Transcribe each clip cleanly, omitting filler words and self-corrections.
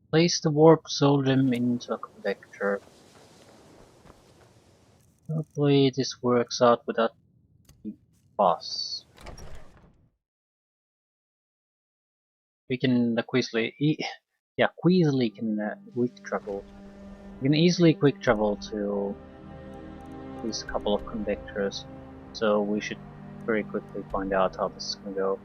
Place the warp soldium into a convector. Hopefully this works out without the boss. We can queasily can quick travel. We can easily quick travel to these couple of convectors, so we should very quickly find out how this is gonna go.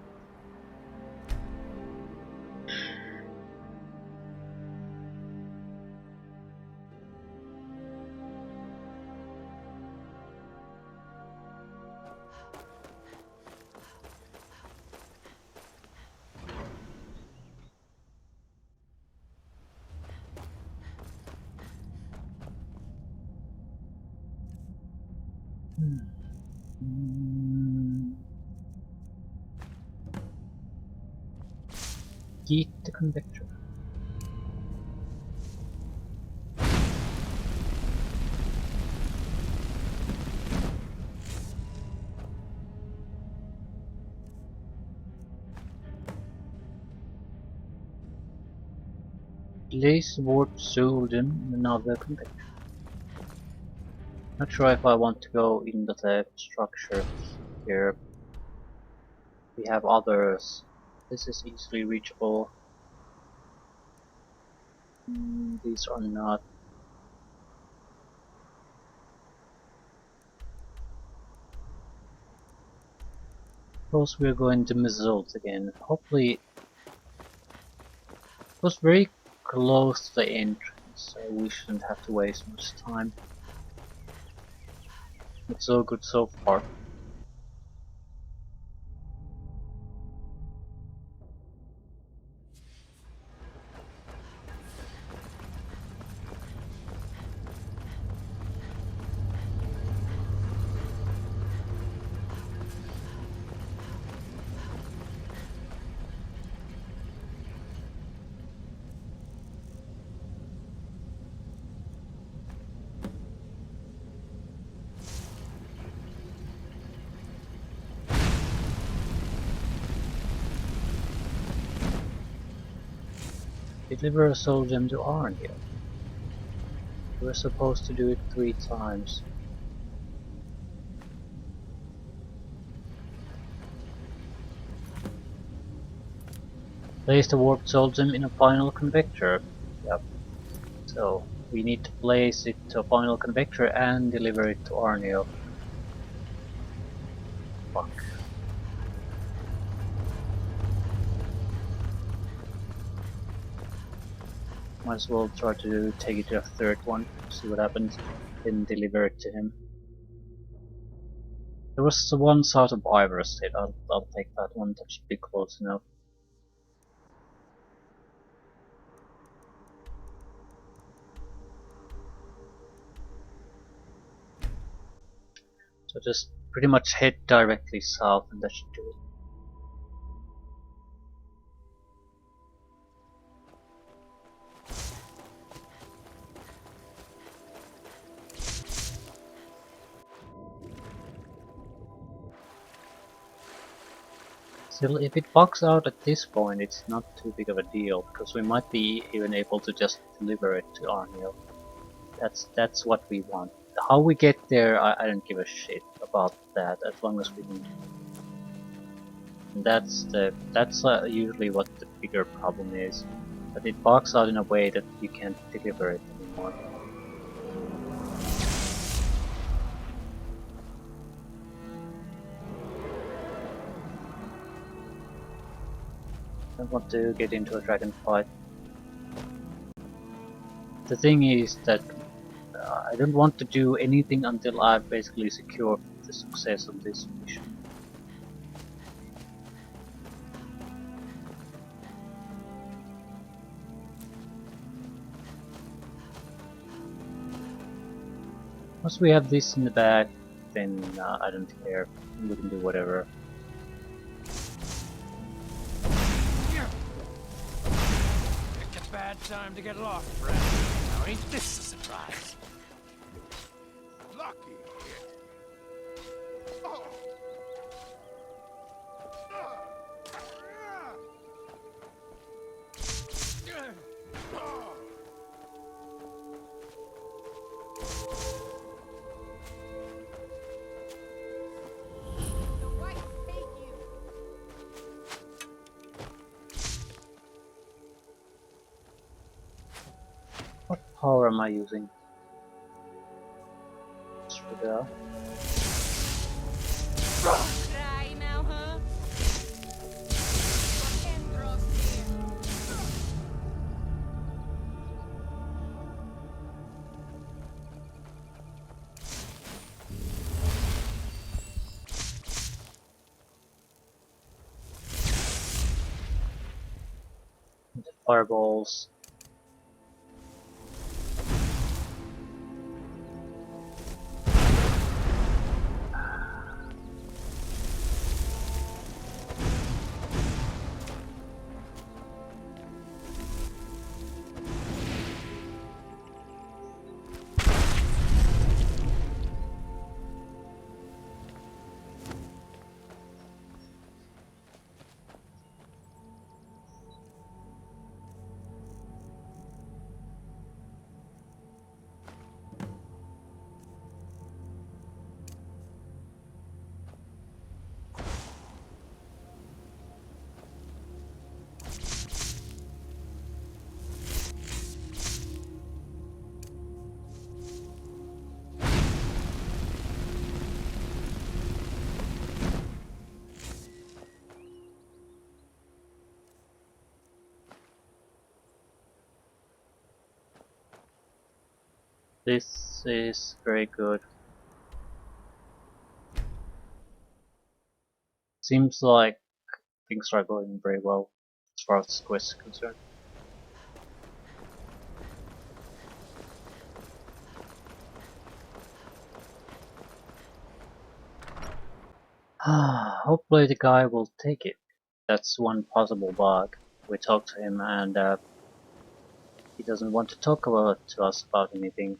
Yeet the convector. Place warp soldium in another convector. Not sure if I want to go in the structure here. We have others. This is easily reachable. These are not. Suppose we're going to missiles again. Hopefully, it was very close to the entrance, so we shouldn't have to waste much time. It's so good so far. Deliver a soul gem to Arniel. We're supposed to do it 3 times. Place the warped soul gem in a final convector. Yep. So we need to place it to a final convector and deliver it to Arniel. Fuck. Might as well try to take it to a third one, see what happens, then deliver it to him. There was the one south of Ivor State, I'll take that one, that should be close enough. So just pretty much head directly south and that should do it. Still, if it bugs out at this point, it's not too big of a deal, because we might be even able to just deliver it to Arniel. That's what we want. How we get there, I don't give a shit about that, as long as we can. And that's usually what the bigger problem is, that it bugs out in a way that you can't deliver it anymore. I don't want to get into a dragon fight. The thing is that I don't want to do anything until I've basically secured the success of this mission. Once we have this in the back, then I don't care. We can do whatever. Picked a bad time to get lost, friend. Now ain't this a surprise? Lucky hit. Oh. power am I using? Through there. Cry now, huh? Endros here. The fireballs. This is very good. Seems like things are going very well as far as this quest is concerned. Hopefully the guy will take it. That's one possible bug. We talked to him and he doesn't want to talk to us about anything.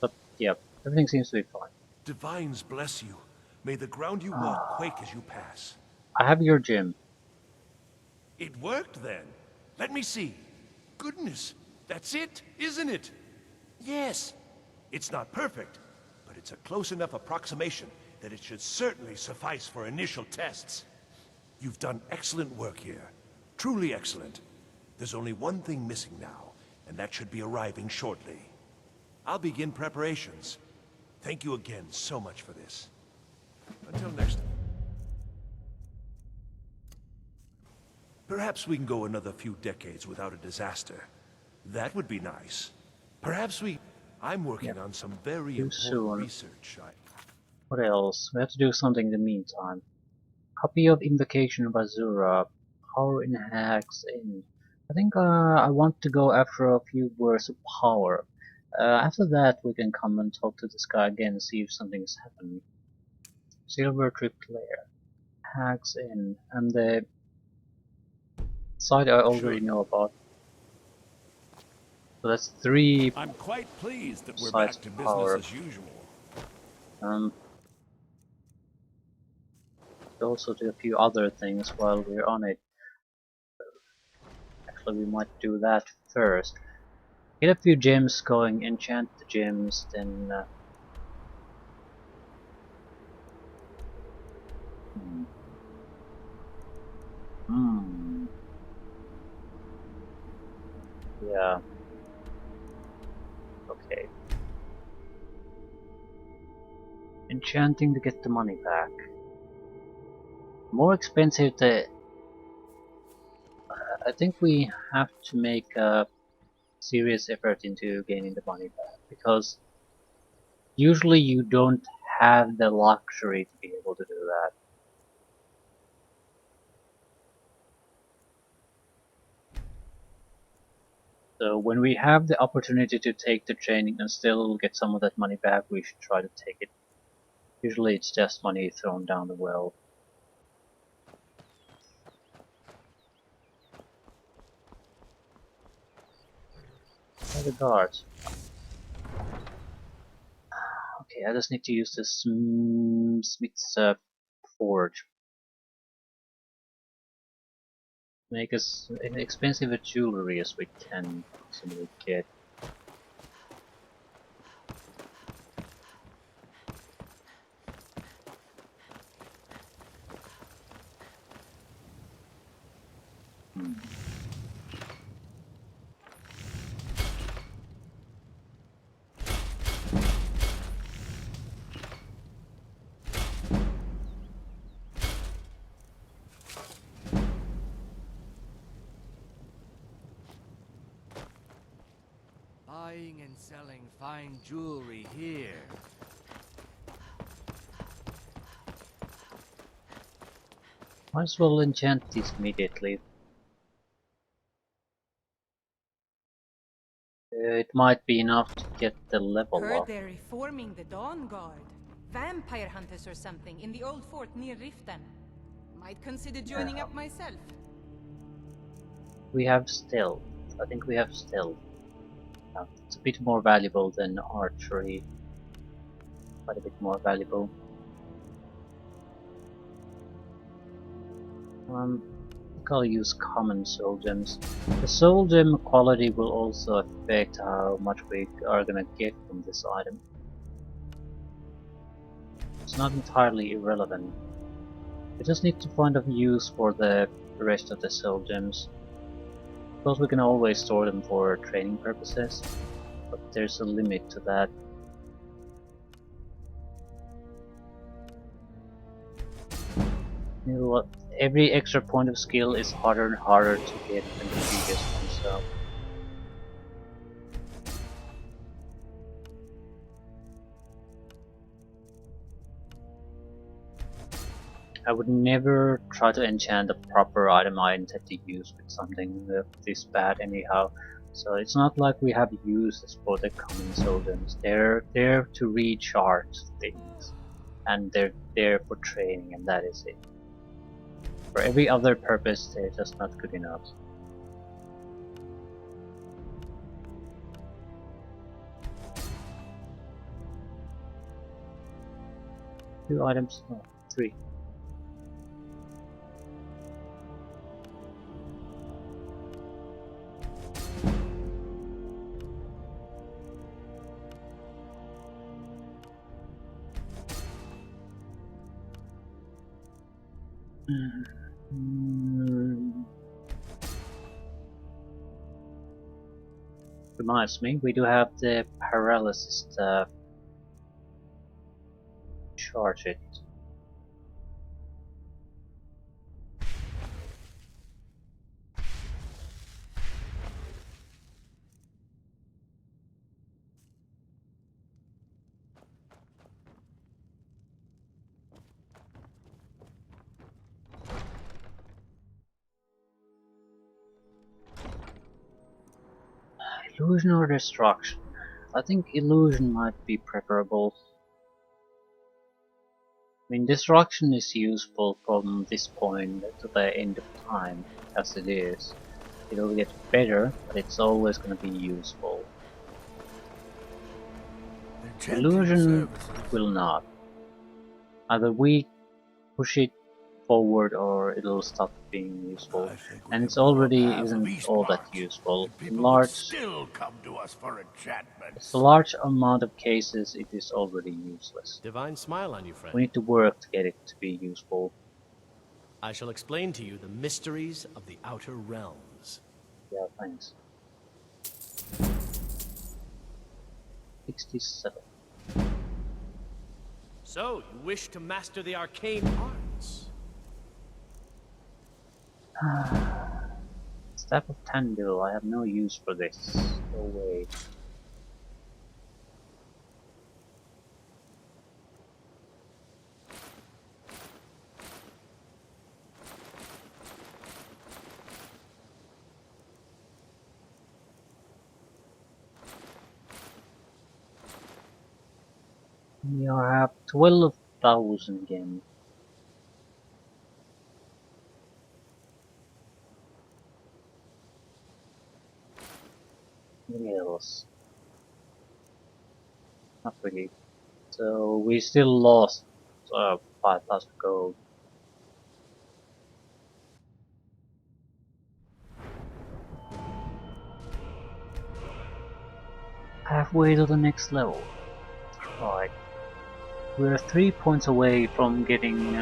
But yeah, everything seems to be fine. Divines bless you. May the ground you walk quake as you pass. I have your gym. It worked then. Let me see. Goodness, that's it, isn't it? Yes. It's not perfect, but it's a close enough approximation that it should certainly suffice for initial tests. You've done excellent work here. Truly excellent. There's only one thing missing now, and that should be arriving shortly. I'll begin preparations. Thank you again so much for this. Until next time. Perhaps we can go another few decades without a disaster. That would be nice. Perhaps I'm working on some very Too important soon. research. What else? We have to do something in the meantime. Copy of Invocation of Azura. Power in hacks in. I think I want to go after a few bursts of power. After that we can come and talk to this guy again and see if something's happening. Silver Trip Lair. Hacks in. And the site I already know about. So that's 3 I'm quite pleased that we're sites back to of business power. as usual. Also do a few other things while we're on it. Actually, we might do that first. Get a few gems going, enchant the gems, then hmm. Hmm. Yeah. Okay. Enchanting to get the money back. More expensive to... I think we have to make a serious effort into gaining the money back, because usually you don't have the luxury to be able to do that. So when we have the opportunity to take the training and still get some of that money back, we should try to take it. Usually it's just money thrown down the well. Oh, the guards. Okay, I just need to use this Smith's forge. Make as expensive a jewelry as we can possibly get. Hmm. Buying and selling fine jewelry here. Might as well enchant this immediately. It might be enough to get the level Heard up. they're reforming the Dawn Guard. Vampire hunters or something in the old fort near Riften. Might consider joining up myself. We have stealth. I think we have stealth. It's a bit more valuable than archery. Quite a bit more valuable. I think I'll use common soul gems. The soul gem quality will also affect how much we are gonna get from this item. It's not entirely irrelevant. We just need to find a use for the rest of the soul gems. Of course we can always store them for training purposes, but there's a limit to that. You know what? Every extra point of skill is harder and harder to get than the previous one, so... I would never try to enchant a proper item I intend to use with something this bad anyhow. So it's not like we have uses for the common soul gems. They're there to recharge things. And they're there for training, and that is it. For every other purpose, they're just not good enough. Two items? No, three. Reminds me, we do have the paralysis stuff. Charge it. Illusion or destruction? I think illusion might be preferable. I mean, destruction is useful from this point to the end of time, as it is. It'll get better, but it's always going to be useful. Illusion will not. Either we push it forward or it'll stop being useful. And it's already isn't all that useful. In still come to us for enchantments. a large amount of cases it is already useless. Divine smile on you, friend. We need to work to get it to be useful. I shall explain to you the mysteries of the Outer Realms. Yeah, thanks. 67. So, you wish to master the arcane arts? Staff of Tandil, I have no use for this. No way. We have 12,000 again. Anything else? Not really. So we still lost 5,000 gold. Halfway to the next level. Right. We're 3 points away from getting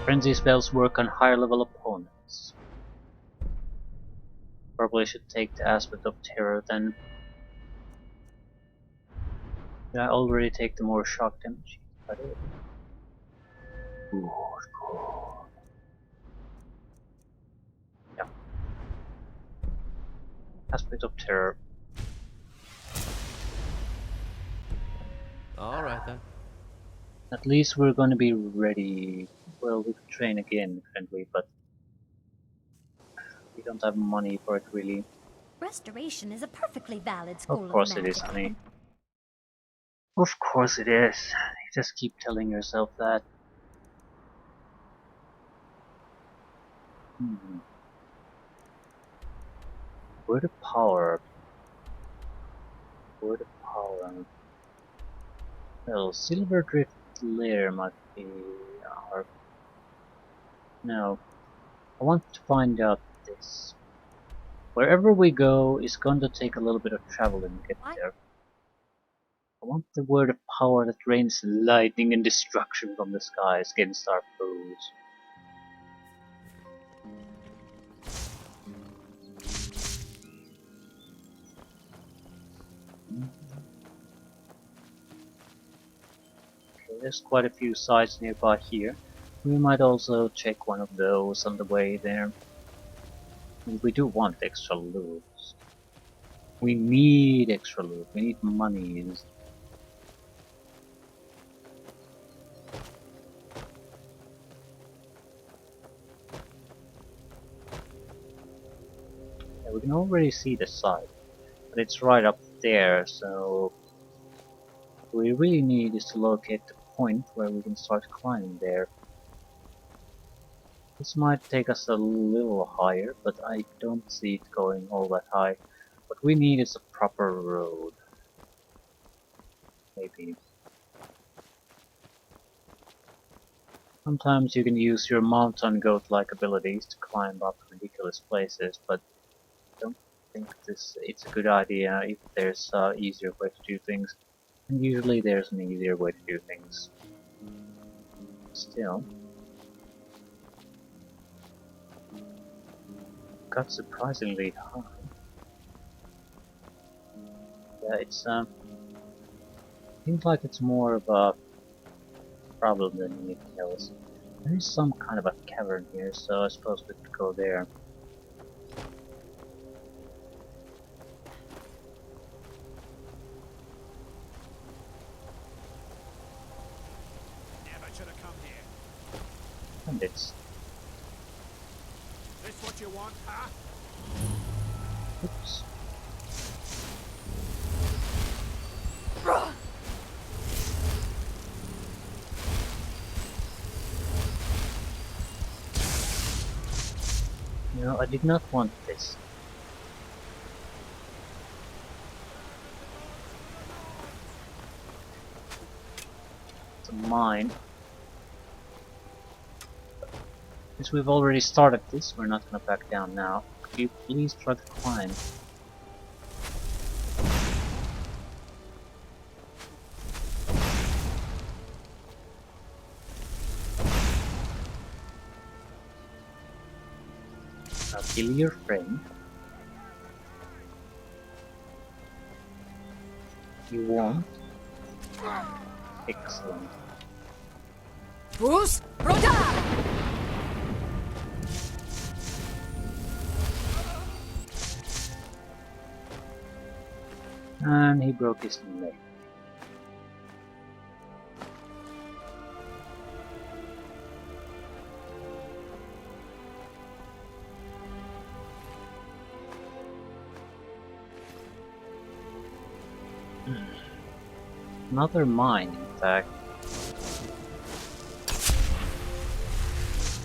frenzy spells work on higher level opponents. Probably should take the aspect of terror then. Did I already take the more shock damage? I did. Good. Yeah. Aspect of terror. Alright then. At least we're gonna be ready. Well, we could train again, couldn't we? But we don't have money for it really. Restoration is a perfectly valid Of school of course it is, magic. honey. Of course it is. You just keep telling yourself that. Hmm. Word of power. Word of power. Well, Silver Drift Lair might be our... No. I want to find out this. Wherever we go is going to take a little bit of traveling to get What? there. I want the word of power that rains lightning and destruction from the skies against our foes. Okay, there's quite a few sites nearby here. We might also check one of those on the way there. And we do want extra loot. We need extra loot. We need monies. Yeah, we can already see the site, but it's right up there, so what we really need is to locate the point where we can start climbing there. This might take us a little higher, but I don't see it going all that high. What we need is a proper road. Maybe. Sometimes you can use your mountain goat-like abilities to climb up ridiculous places, but I don't think it's a good idea if there's an easier way to do things. And usually there's an easier way to do things. Still, got surprisingly high. Yeah, it's seems like it's more of a problem than anything else. There is some kind of a cavern here, so I suppose we could go there. Never should have come here. And it's... This what you want, huh? Oops. No, I did not want this. It's a mine. Since we've already started this, we're not gonna back down now. Could you please try to climb? Now kill your friend. You won't. Excellent. Bruce, Rhoda! And he broke his leg. Another mine, in fact.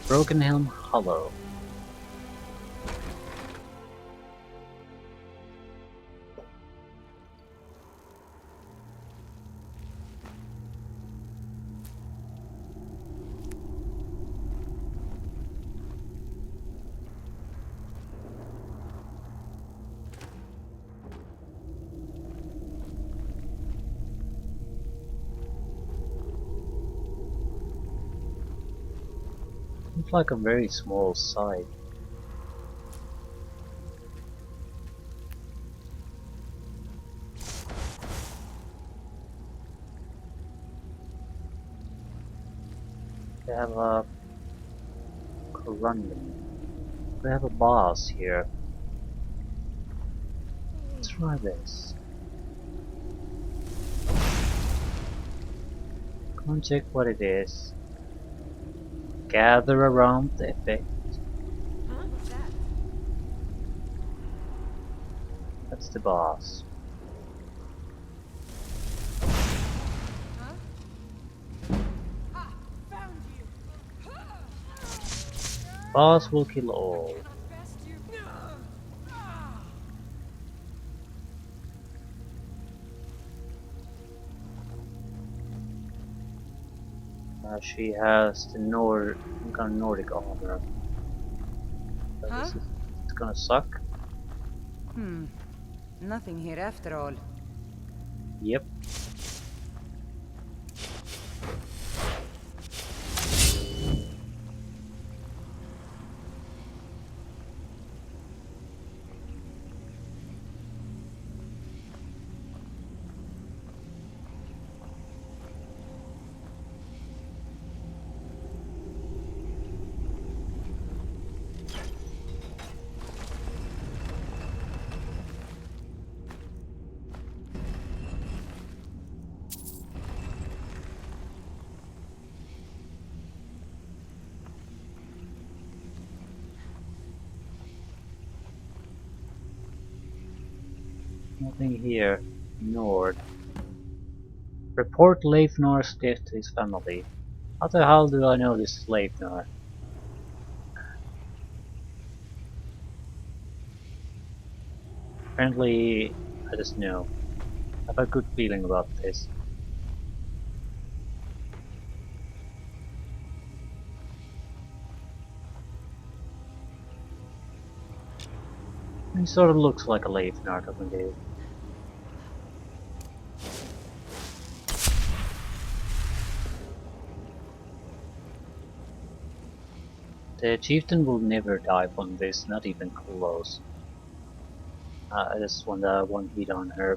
Broken Helm Hollow. It's like a very small site. They have a corundum. They have a boss here. try this. Come on, check what it is. Gather around the effect. Huh? What's that? That's the boss. Huh? Ha! Found you! Boss will kill all. Cannot best you. She has the Nordic armor. So Huh? it's gonna suck. Nothing here after all. Yep. Nothing here. Nord. Report Leifnar's death to his family. How the hell do I know this is Leifnar? Apparently, I just know. I have a good feeling about this. He sort of looks like a Leifnar, doesn't he? The chieftain will never die from this, not even close. I just want one hit on her.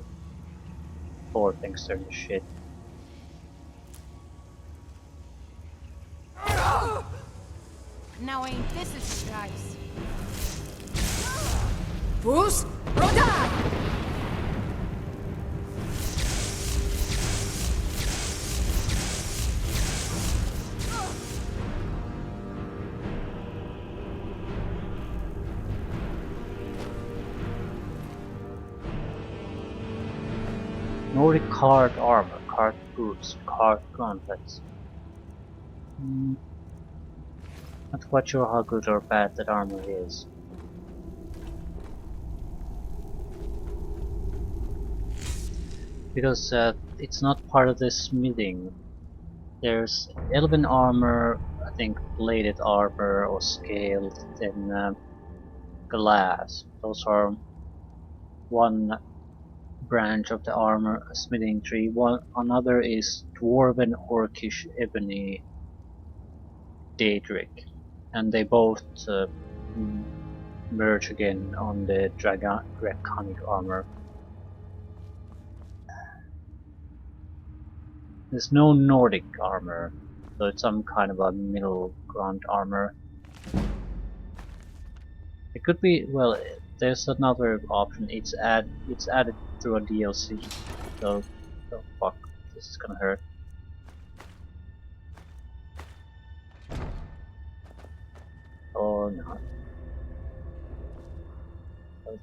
Poor things turn to shit. Now ain't this a surprise? Fools! Roda! Nordic card armor, card boots, card gauntlets. Not quite sure how good or bad that armor is. Because it's not part of the smithing. There's elven armor, I think plated armor or scaled, then glass. Those are one branch of the armor smithing tree. Another is dwarven orcish ebony daedric, and they both merge again on the draconic armor. There's no Nordic armor, so it's some kind of a middle ground armor. It could be, well, there's another option. It's added through a DLC. So, oh fuck, this is gonna hurt. Or not.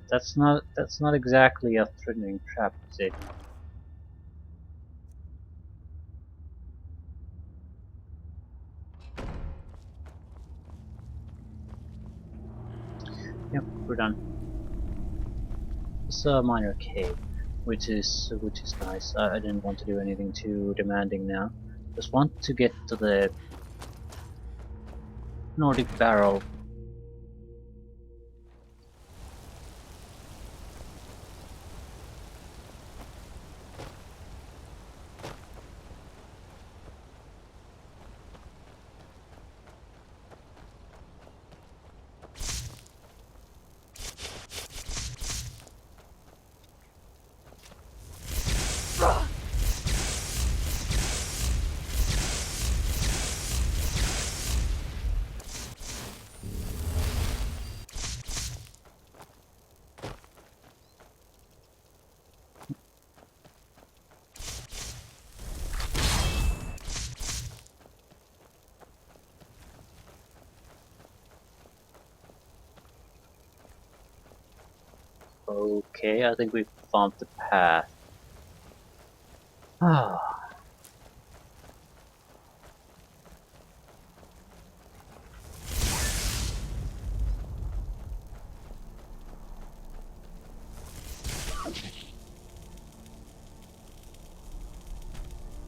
That's not exactly a threatening trap, is it? Yep, we're done. It's a minor cave, which is nice. I didn't want to do anything too demanding now. Just want to get to the Nordic barrel. Okay, I think we found the path. Ah.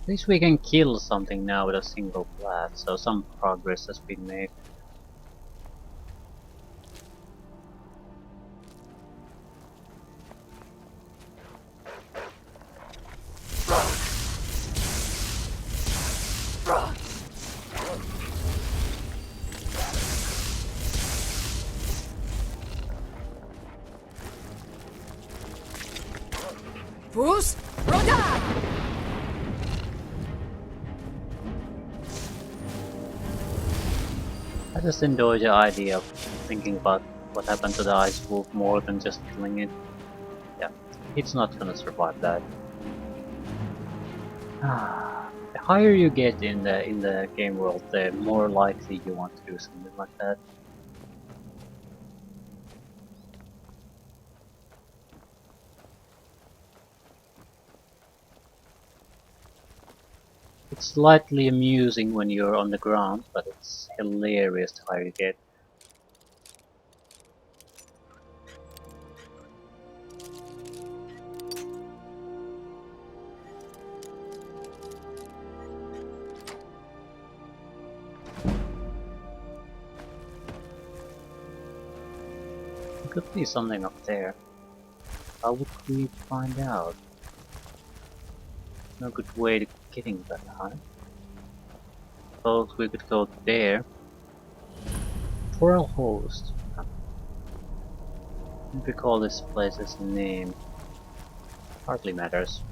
At least we can kill something now with a single blast, so some progress has been made. Fus Roda! I just enjoy the idea of thinking about what happened to the ice wolf more than just killing it. Yeah, it's not gonna survive that. The higher you get in the game world, the more likely you want to do something like that. It's slightly amusing when you're on the ground, but it's hilarious the higher you get. There could be something up there. How would we find out? No good way to getting that high. Suppose we could go there. For a host. If we call this place's name. Hardly matters.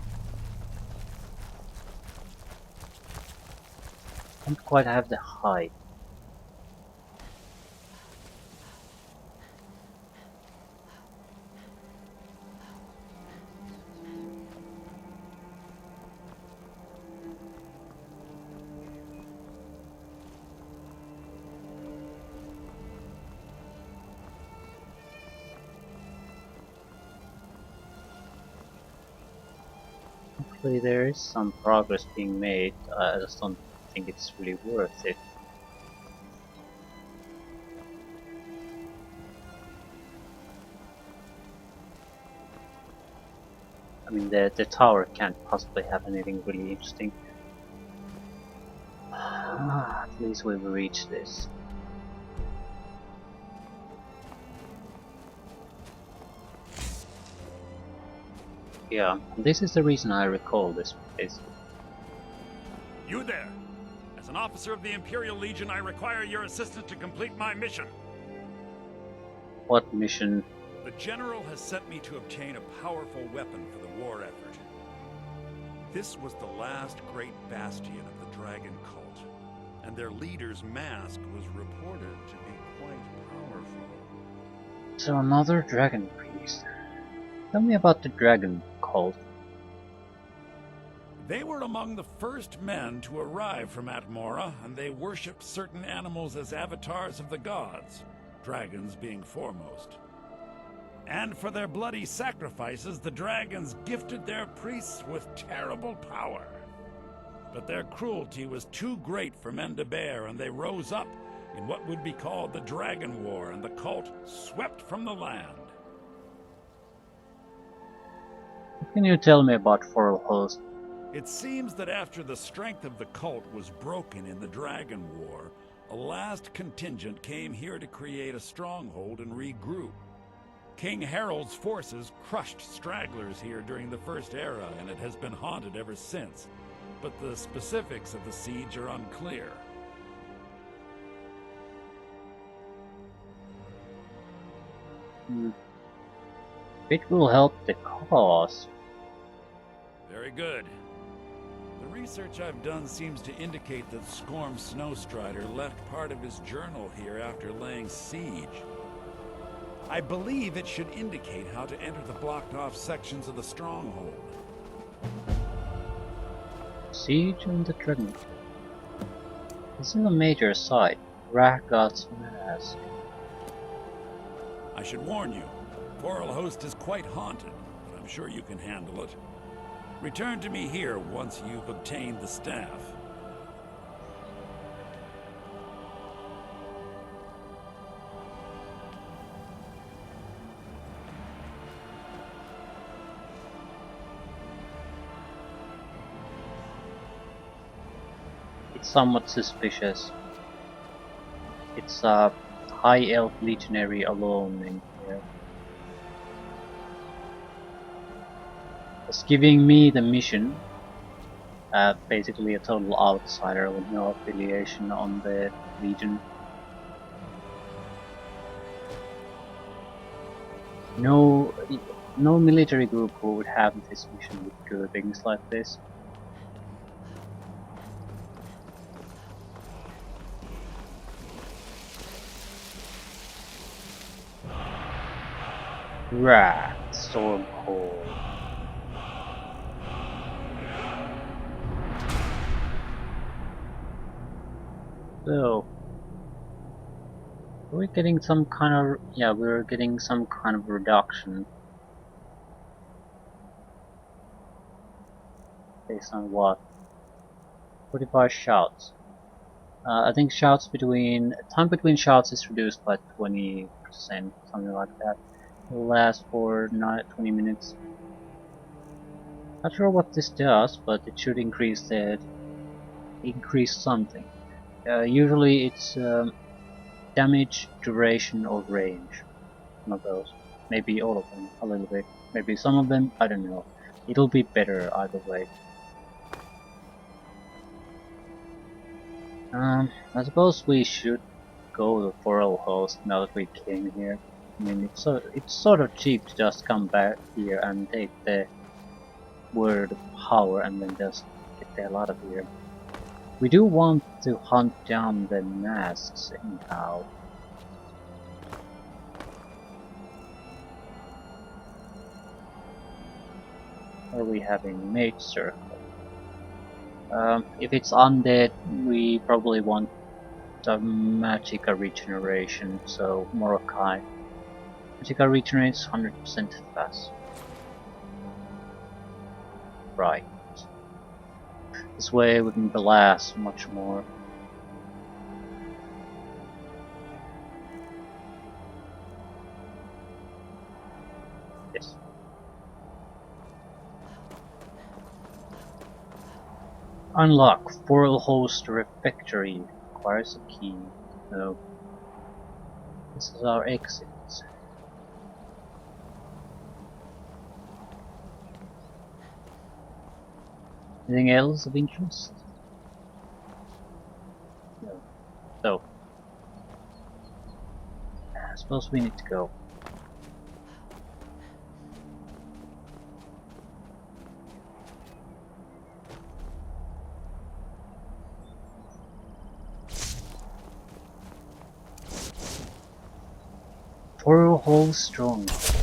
Don't quite have the height. Hopefully there is some progress being made. I just don't think it's really worth it. I mean, the tower can't possibly have anything really interesting. At least we've reached this. Yeah, this is the reason I recall this place. You there! As an officer of the Imperial Legion, I require your assistance to complete my mission. What mission? The General has sent me to obtain a powerful weapon for the war effort. This was the last great bastion of the Dragon Cult, and their leader's mask was reported to be quite powerful. So another dragon priest. Tell me about the Dragon Cult. They were among the first men to arrive from Atmora, and they worshipped certain animals as avatars of the gods, dragons being foremost. And for their bloody sacrifices, the dragons gifted their priests with terrible power. But their cruelty was too great for men to bear, and they rose up in what would be called the Dragon War, and the cult swept from the land. What can you tell me about Forlhost? It seems that after the strength of the cult was broken in the Dragon War, a last contingent came here to create a stronghold and regroup. King Harold's forces crushed stragglers here during the First Era, and it has been haunted ever since. But the specifics of the siege are unclear. It will help the cause. Very good. The research I've done seems to indicate that Scorm Snowstrider left part of his journal here after laying siege. I believe it should indicate how to enter the blocked-off sections of the stronghold. Siege on the Dragon. This is a major site. Ragod's Mask. I should warn you, Foral Host is quite haunted, but I'm sure you can handle it. Return to me here once you've obtained the staff. It's somewhat suspicious. It's a high elf legionary alone in here. It's giving me the mission. Basically a total outsider with no affiliation on the legion. No military group who would have this mission would do things like this. Right, Stormhold. So, we're getting some kind of, yeah, we're getting some kind of reduction. Based on what? 45 shouts. I think time between shouts is reduced by 20%, something like that. It'll last for 20 minutes. Not sure what this does, but it should increase something. Usually it's damage, duration, or range. One of those. Maybe all of them, a little bit. Maybe some of them, I don't know. It'll be better either way. I suppose we should go to Foral Host now that we came here. I mean, it's sort of cheap to just come back here and take the word of power and then just get the hell out of here. We do want to hunt down the masks anyhow. Are we having Mage Circle? If it's undead, we probably want the Magicka regeneration, so Morokai. Magicka regenerates 100% fast. Right. This way we can blast much more. Yes. Unlock Foral Host Refectory. Requires a key. No. This is our exit. Anything else of interest? No. So, I suppose we need to go. Foral Host Stronghold.